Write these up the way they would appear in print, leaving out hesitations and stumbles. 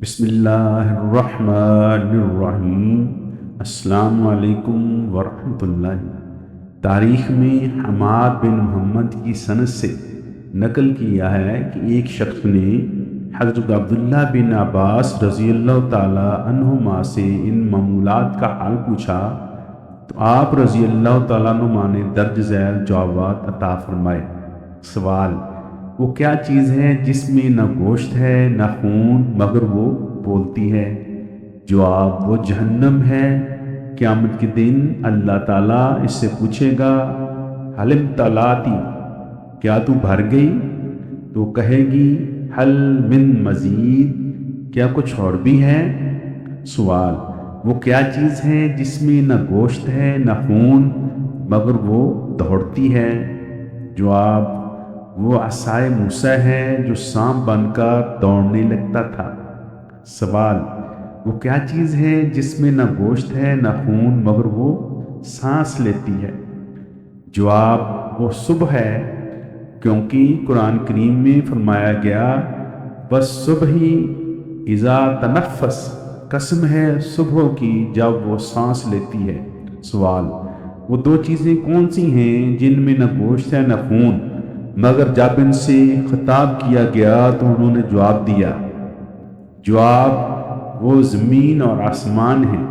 بسم اللہ الرحمن الرحیم۔ السلام علیکم ورحمۃ اللہ۔ تاریخ میں حماد بن محمد کی سند سے نقل کیا ہے کہ ایک شخص نے حضرت عبداللہ بن عباس رضی اللہ تعالی عنہما سے ان معمولات کا حال پوچھا تو آپ رضی اللہ تعالیٰ عنہما نے درج ذیل جوابات عطا فرمائے۔ سوال: وہ کیا چیز ہے جس میں نہ گوشت ہے نہ خون مگر وہ بولتی ہے؟ جواب: وہ جہنم ہے۔ قیامت کے دن اللہ تعالیٰ اس سے پوچھے گا حل امتلاتی، کیا تو بھر گئی؟ تو کہے گی حل من مزید، کیا کچھ اور بھی ہے؟ سوال: وہ کیا چیز ہے جس میں نہ گوشت ہے نہ خون مگر وہ دوڑتی ہے؟ جواب: وہ عصائے موسیٰ ہے جو سانپ بن کر دوڑنے لگتا تھا۔ سوال: وہ کیا چیز ہے جس میں نہ گوشت ہے نہ خون مگر وہ سانس لیتی ہے؟ جواب: وہ صبح ہے، کیونکہ قرآن کریم میں فرمایا گیا بس صبح ہی اذا تنفس، قسم ہے صبح کی جب وہ سانس لیتی ہے۔ سوال: وہ دو چیزیں کون سی ہیں جن میں نہ گوشت ہے نہ خون مگر جب ان سے خطاب کیا گیا تو انہوں نے جواب دیا؟ جواب: وہ زمین اور آسمان ہیں۔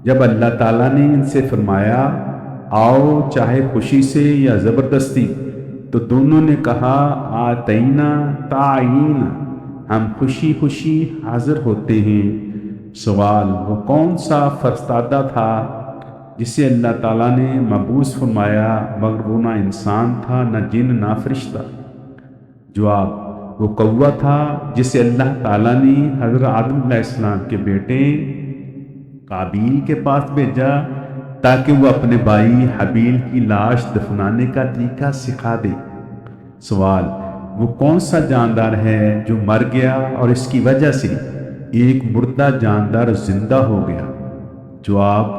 جب اللہ تعالیٰ نے ان سے فرمایا آؤ چاہے خوشی سے یا زبردستی، تو دونوں نے کہا آتینا طائعین، ہم خوشی خوشی حاضر ہوتے ہیں۔ سوال: وہ کون سا فرستادہ تھا جسے اللہ تعالیٰ نے مبعوث فرمایا مگر وہ نہ انسان تھا نہ جن نہ فرشتہ؟ جواب: وہ کوا تھا جسے اللہ تعالیٰ نے حضرت آدم علیہ السلام کے بیٹے قابیل کے پاس بھیجا تاکہ وہ اپنے بھائی حابیل کی لاش دفنانے کا طریقہ سکھا دے۔ سوال: وہ کون سا جاندار ہے جو مر گیا اور اس کی وجہ سے ایک مردہ جاندار زندہ ہو گیا؟ جواب: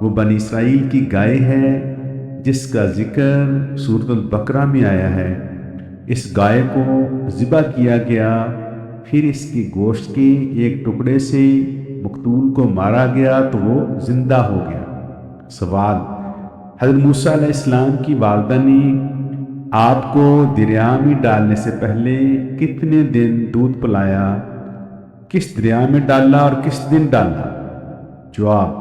وہ بنی اسرائیل کی گائے ہے جس کا ذکر سورۃ البقرہ میں آیا ہے۔ اس گائے کو ذبح کیا گیا، پھر اس کی گوشت کے ایک ٹکڑے سے مقتول کو مارا گیا تو وہ زندہ ہو گیا۔ سوال: حضرت موسیٰ علیہ السلام کی والدہ نے آپ کو دریا میں ڈالنے سے پہلے کتنے دن دودھ پلایا؟ کس دریا میں ڈالا اور کس دن ڈالا؟ جواب: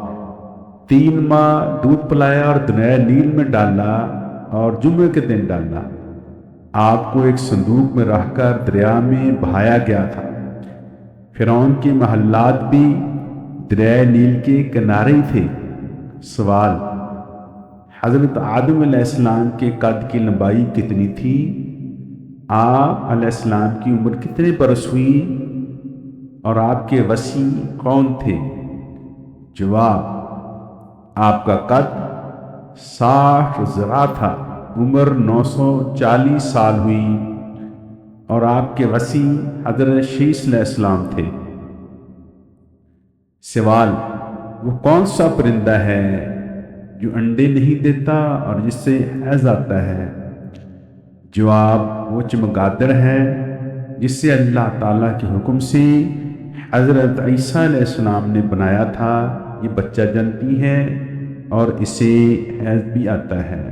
3 ماہ دودھ پلایا اور دریائے نیل میں ڈالا اور جمعے کے دن ڈالا۔ آپ کو ایک صندوق میں رکھ کر دریا میں بہایا گیا تھا۔ فرعون کے محلات بھی دریائے نیل کے کنارے ہی تھے۔ سوال: حضرت آدم علیہ السلام کے قد کی لمبائی کتنی تھی؟ آپ علیہ السلام کی عمر کتنے برس ہوئی اور آپ کے وصی کون تھے؟ جواب: آپ کا قد 60 ذراع تھا، عمر 940 سال ہوئی اور آپ کے وصی حضرت شیس علیہ السلام تھے۔ سوال: وہ کون سا پرندہ ہے جو انڈے نہیں دیتا اور جس سے حیض آتا ہے؟ جواب: وہ چمگادڑ ہے جس سے اللہ تعالیٰ کے حکم سے حضرت عیسیٰ علیہ السلام نے بنایا تھا۔ یہ بچہ جنتی ہے اور اسے حیض بھی آتا ہے۔